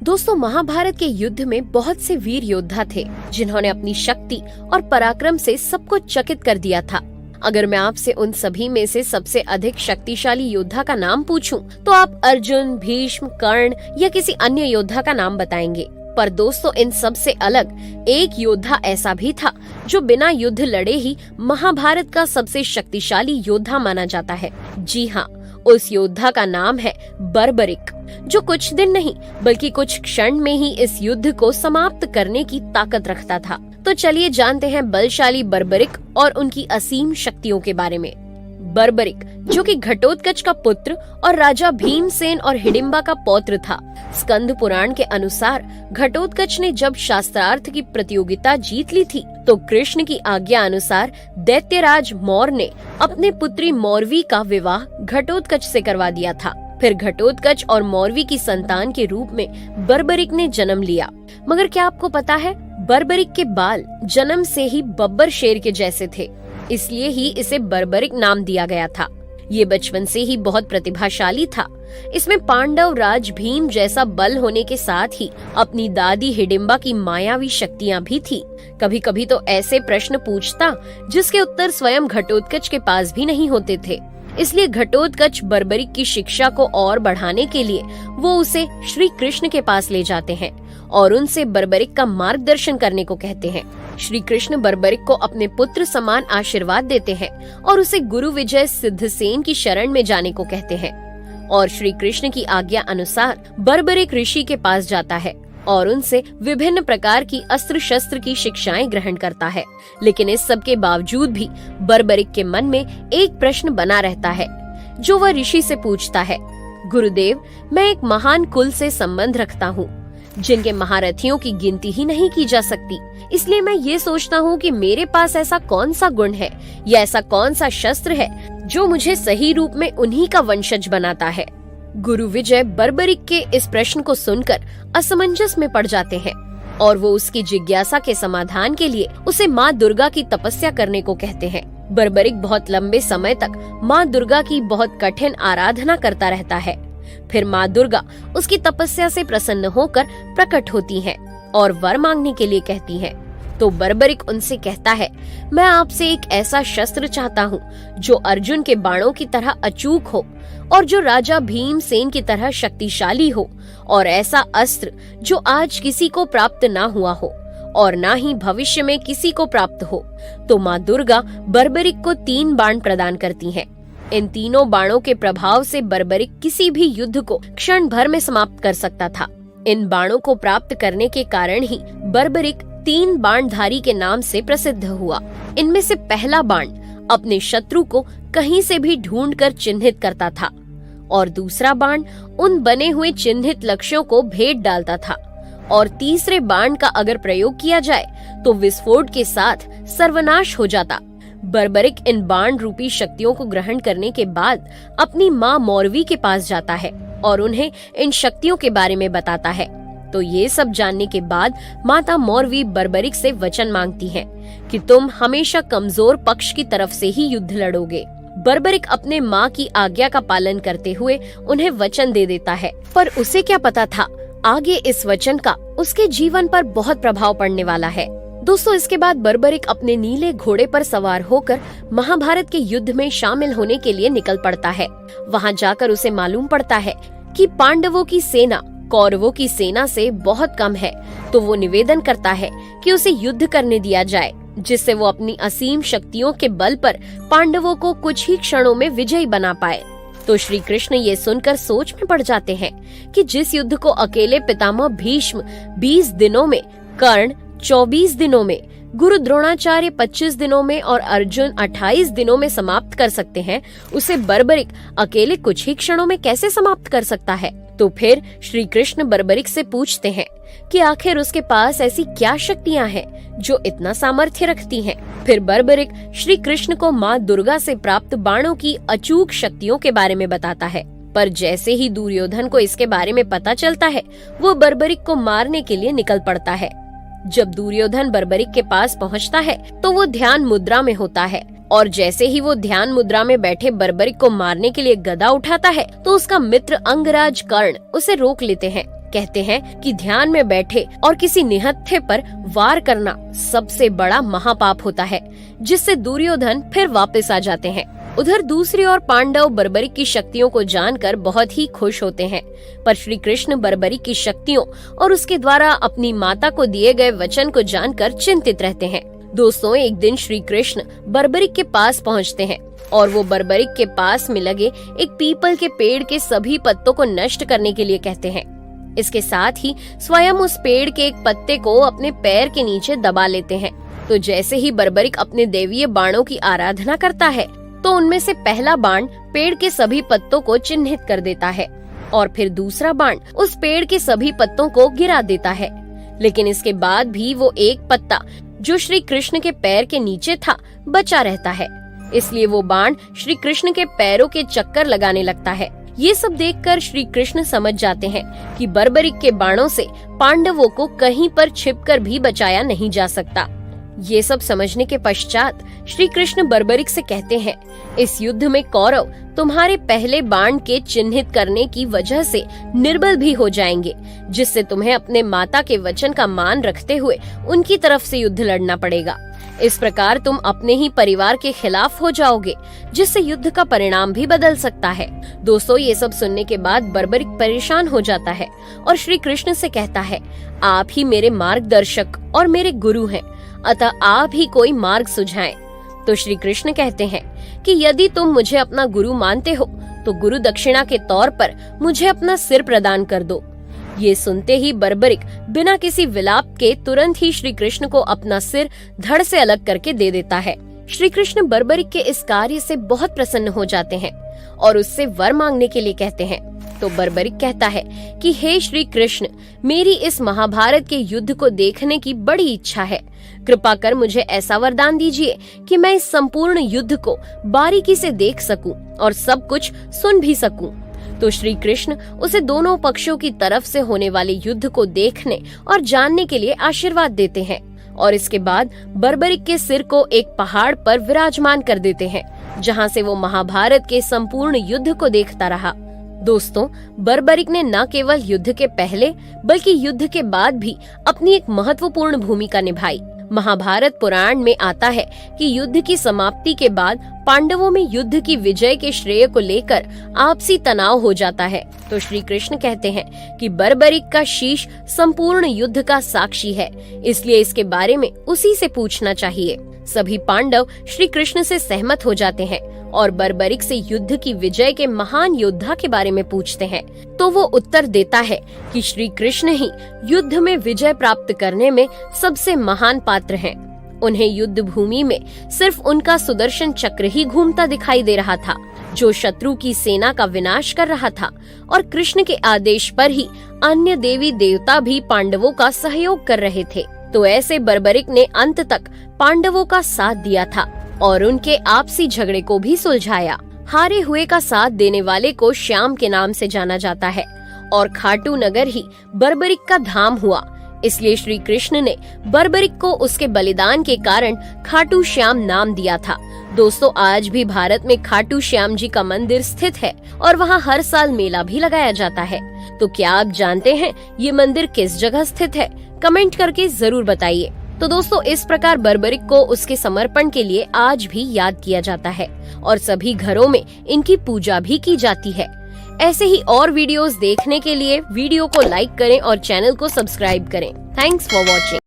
दोस्तों, महाभारत के युद्ध में बहुत से वीर योद्धा थे जिन्होंने अपनी शक्ति और पराक्रम से सबको चकित कर दिया था। अगर मैं आपसे उन सभी में से सबसे अधिक शक्तिशाली योद्धा का नाम पूछूं, तो आप अर्जुन, भीष्म, कर्ण या किसी अन्य योद्धा का नाम बताएंगे। पर दोस्तों, इन सब से अलग एक योद्धा ऐसा भी था जो बिना युद्ध लड़े ही महाभारत का सबसे शक्तिशाली योद्धा माना जाता है। जी हाँ, उस योद्धा का नाम है बर्बरिक, जो कुछ दिन नहीं बल्कि कुछ क्षण में ही इस युद्ध को समाप्त करने की ताकत रखता था। तो चलिए जानते हैं बलशाली बर्बरिक और उनकी असीम शक्तियों के बारे में। बर्बरिक, जो कि घटोत्कच का पुत्र और राजा भीमसेन और हिडिंबा का पौत्र था। स्कंद पुराण के अनुसार घटोत्कच ने जब शास्त्रार्थ की प्रतियोगिता जीत ली थी, तो कृष्ण की आज्ञा अनुसार दैत्यराज मौर्य ने अपने पुत्री मौरवी का विवाह घटोत्कच से करवा दिया था। फिर घटोत्कच और मौरवी की संतान के रूप में बर्बरिक ने जन्म लिया। मगर क्या आपको पता है, बर्बरिक के बाल जन्म से ही बब्बर शेर के जैसे थे, इसलिए ही इसे बर्बरिक नाम दिया गया था। ये बचपन से ही बहुत प्रतिभाशाली था। इसमें पांडव राज भीम जैसा बल होने के साथ ही अपनी दादी हिडिंबा की मायावी शक्तियां भी थी। कभी कभी तो ऐसे प्रश्न पूछता जिसके उत्तर स्वयं घटोत्कच के पास भी नहीं होते थे। इसलिए घटोत्कच बर्बरिक की शिक्षा को और बढ़ाने के लिए वो उसे श्री कृष्ण के पास ले जाते हैं और उनसे बर्बरिक का मार्गदर्शन करने को कहते हैं। श्री कृष्ण बर्बरिक को अपने पुत्र समान आशीर्वाद देते हैं और उसे गुरु विजय सिद्धसेन की शरण में जाने को कहते हैं। और श्री कृष्ण की आज्ञा अनुसार बर्बरिक ऋषि के पास जाता है और उनसे विभिन्न प्रकार की अस्त्र शस्त्र की शिक्षाएं ग्रहण करता है। लेकिन इस सब के बावजूद भी बर्बरिक के मन में एक प्रश्न बना रहता है, जो वह ऋषि से पूछता है, गुरुदेव, मैं एक महान कुल से संबंध रखता हूँ जिनके महारथियों की गिनती ही नहीं की जा सकती। इसलिए मैं ये सोचता हूँ कि मेरे पास ऐसा कौन सा गुण है या ऐसा कौन सा शस्त्र है जो मुझे सही रूप में उन्हीं का वंशज बनाता है। गुरु विजय बर्बरिक के इस प्रश्न को सुनकर असमंजस में पड़ जाते हैं और वो उसकी जिज्ञासा के समाधान के लिए उसे माँ दुर्गा की तपस्या करने को कहते हैं। बर्बरिक बहुत लंबे समय तक माँ दुर्गा की बहुत कठिन आराधना करता रहता है। फिर माँ दुर्गा उसकी तपस्या से प्रसन्न होकर प्रकट होती हैं और वर मांगने के लिए कहती हैं। तो बर्बरिक उनसे कहता है, मैं आपसे एक ऐसा शस्त्र चाहता हूँ जो अर्जुन के बाणों की तरह अचूक हो और जो राजा भीमसेन की तरह शक्तिशाली हो, और ऐसा अस्त्र जो आज किसी को प्राप्त ना हुआ हो और ना ही भविष्य में किसी को प्राप्त हो। तो माँ दुर्गा बर्बरिक को 3 बाण प्रदान करती हैं। इन तीनों बाणों के प्रभाव से बर्बरिक किसी भी युद्ध को क्षण भर में समाप्त कर सकता था। इन बाणों को प्राप्त करने के कारण ही बर्बरिक 3 बाणधारी के नाम से प्रसिद्ध हुआ। इनमें से पहला बाण अपने शत्रु को कहीं से भी ढूंढकर चिन्हित करता था और दूसरा बाण उन बने हुए चिन्हित लक्ष्यों को भेद डालता था, और तीसरे बाण का अगर प्रयोग किया जाए तो विस्फोट के साथ सर्वनाश हो जाता। बर्बरिक इन बाण रूपी शक्तियों को ग्रहण करने के बाद अपनी माँ मौरवी के पास जाता है और उन्हें इन शक्तियों के बारे में बताता है। तो ये सब जानने के बाद माता मौरवी बर्बरिक से वचन मांगती हैं कि तुम हमेशा कमजोर पक्ष की तरफ से ही युद्ध लड़ोगे। बर्बरिक अपने माँ की आज्ञा का पालन करते हुए उन्हें वचन दे देता है, पर उसे क्या पता था आगे इस वचन का उसके जीवन पर बहुत प्रभाव पड़ने वाला है। दोस्तों, इसके बाद बर्बरिक अपने नीले घोड़े पर सवार होकर महाभारत के युद्ध में शामिल होने के लिए निकल पड़ता है। वहाँ जाकर उसे मालूम पड़ता है कि पांडवों की सेना कौरवों की सेना से बहुत कम है। तो वो निवेदन करता है कि उसे युद्ध करने दिया जाए, जिससे वो अपनी असीम शक्तियों के बल पर पांडवों को कुछ ही क्षणों में विजयी बना पाए। तो श्री कृष्ण ये सुनकर सोच में पड़ जाते हैं कि जिस युद्ध को अकेले पितामह भीष्म 20 दिनों में, कर्ण 24 दिनों में, गुरु द्रोणाचार्य 25 दिनों में और अर्जुन 28 दिनों में समाप्त कर सकते हैं, उसे बर्बरिक अकेले कुछ ही क्षणों में कैसे समाप्त कर सकता है। तो फिर श्री कृष्ण बर्बरिक से पूछते हैं कि आखिर उसके पास ऐसी क्या शक्तियां हैं जो इतना सामर्थ्य रखती हैं। फिर बर्बरिक श्री कृष्ण को माँ दुर्गा से प्राप्त बाणों की अचूक शक्तियों के बारे में बताता है। पर जैसे ही दुर्योधन को इसके बारे में पता चलता है, वो बर्बरिक को मारने के लिए निकल पड़ता है। जब दुर्योधन बर्बरिक के पास पहुंचता है तो वो ध्यान मुद्रा में होता है, और जैसे ही वो ध्यान मुद्रा में बैठे बर्बरिक को मारने के लिए गदा उठाता है तो उसका मित्र अंगराज कर्ण उसे रोक लेते हैं। कहते हैं कि ध्यान में बैठे और किसी निहत्थे पर वार करना सबसे बड़ा महापाप होता है, जिससे दुर्योधन फिर वापस आ जाते हैं। उधर दूसरी ओर पांडव बर्बरिक की शक्तियों को जानकर बहुत ही खुश होते हैं, पर श्री कृष्ण बर्बरिक की शक्तियों और उसके द्वारा अपनी माता को दिए गए वचन को जानकर चिंतित रहते हैं। दोस्तों, एक दिन श्री कृष्ण बर्बरिक के पास पहुंचते हैं और वो बर्बरिक के पास में लगे एक पीपल के पेड़ के सभी पत्तों को नष्ट करने के लिए कहते हैं। इसके साथ ही स्वयं उस पेड़ के एक पत्ते को अपने पैर के नीचे दबा लेते हैं। तो जैसे ही बर्बरिक अपने देवीय बाणों की आराधना करता है, तो उनमें से पहला बाण पेड़ के सभी पत्तों को चिन्हित कर देता है और फिर दूसरा बाण उस पेड़ के सभी पत्तों को गिरा देता है। लेकिन इसके बाद भी वो एक पत्ता जो श्री कृष्ण के पैर के नीचे था बचा रहता है, इसलिए वो बाण श्री कृष्ण के पैरों के चक्कर लगाने लगता है। ये सब देखकर श्री कृष्ण समझ जाते हैं कि बर्बरिक के बाणों से पांडवों को कहीं पर छिपकर भी बचाया नहीं जा सकता। ये सब समझने के पश्चात श्री कृष्ण बर्बरिक से कहते हैं, इस युद्ध में कौरव तुम्हारे पहले बाण के चिन्हित करने की वजह से निर्बल भी हो जाएंगे, जिससे तुम्हें अपने माता के वचन का मान रखते हुए उनकी तरफ से युद्ध लड़ना पड़ेगा। इस प्रकार तुम अपने ही परिवार के खिलाफ हो जाओगे, जिससे युद्ध का परिणाम भी बदल सकता है। दोस्तों, ये सब सुनने के बाद बर्बरिक परेशान हो जाता है और श्री कृष्ण से कहता है, आप ही मेरे मार्गदर्शक और मेरे गुरु हैं, अतः आप ही कोई मार्ग सुझाएं। तो श्री कृष्ण कहते हैं कि यदि तुम मुझे अपना गुरु मानते हो तो गुरु दक्षिणा के तौर पर मुझे अपना सिर प्रदान कर दो। ये सुनते ही बर्बरिक बिना किसी विलाप के तुरंत ही श्री कृष्ण को अपना सिर धड़ से अलग करके दे देता है। श्री कृष्ण बर्बरिक के इस कार्य से बहुत प्रसन्न हो जाते हैं और उससे वर मांगने के लिए कहते हैं। तो बर्बरिक कहता है कि हे श्री कृष्ण, मेरी इस महाभारत के युद्ध को देखने की बड़ी इच्छा है। कृपा कर मुझे ऐसा वरदान दीजिए कि मैं इस संपूर्ण युद्ध को बारीकी से देख सकूं और सब कुछ सुन भी सकूं। तो श्री कृष्ण उसे दोनों पक्षों की तरफ से होने वाले युद्ध को देखने और जानने के लिए आशीर्वाद देते हैं और इसके बाद बर्बरिक के सिर को एक पहाड़ पर विराजमान कर देते हैं, जहां से वो महाभारत के संपूर्ण युद्ध को देखता रहा। दोस्तों, बर्बरिक ने न केवल युद्ध के पहले बल्कि युद्ध के बाद भी अपनी एक महत्वपूर्ण भूमिका निभाई। महाभारत पुराण में आता है कि युद्ध की समाप्ति के बाद पांडवों में युद्ध की विजय के श्रेय को लेकर आपसी तनाव हो जाता है। तो श्री कृष्ण कहते हैं कि बर्बरिक का शीश संपूर्ण युद्ध का साक्षी है, इसलिए इसके बारे में उसी से पूछना चाहिए। सभी पांडव श्री कृष्ण से सहमत हो जाते हैं और बर्बरिक से युद्ध की विजय के महान योद्धा के बारे में पूछते हैं। तो वो उत्तर देता है कि श्री कृष्ण ही युद्ध में विजय प्राप्त करने में सबसे महान पात्र हैं। उन्हें युद्ध भूमि में सिर्फ उनका सुदर्शन चक्र ही घूमता दिखाई दे रहा था, जो शत्रु की सेना का विनाश कर रहा था, और कृष्ण के आदेश पर ही अन्य देवी देवता भी पांडवों का सहयोग कर रहे थे। तो ऐसे बर्बरिक ने अंत तक पांडवों का साथ दिया था और उनके आपसी झगड़े को भी सुलझाया। हारे हुए का साथ देने वाले को श्याम के नाम से जाना जाता है और खाटू नगर ही बर्बरिक का धाम हुआ। इसलिए श्री कृष्ण ने बर्बरिक को उसके बलिदान के कारण खाटू श्याम नाम दिया था। दोस्तों, आज भी भारत में खाटू श्याम जी का मंदिर स्थित है और वहाँ हर साल मेला भी लगाया जाता है। तो क्या आप जानते हैं ये मंदिर किस जगह स्थित है? कमेंट करके जरूर बताइए। तो दोस्तों, इस प्रकार बर्बरिक को उसके समर्पण के लिए आज भी याद किया जाता है और सभी घरों में इनकी पूजा भी की जाती है। ऐसे ही और वीडियोस देखने के लिए वीडियो को लाइक करें और चैनल को सब्सक्राइब करें। Thanks for watching.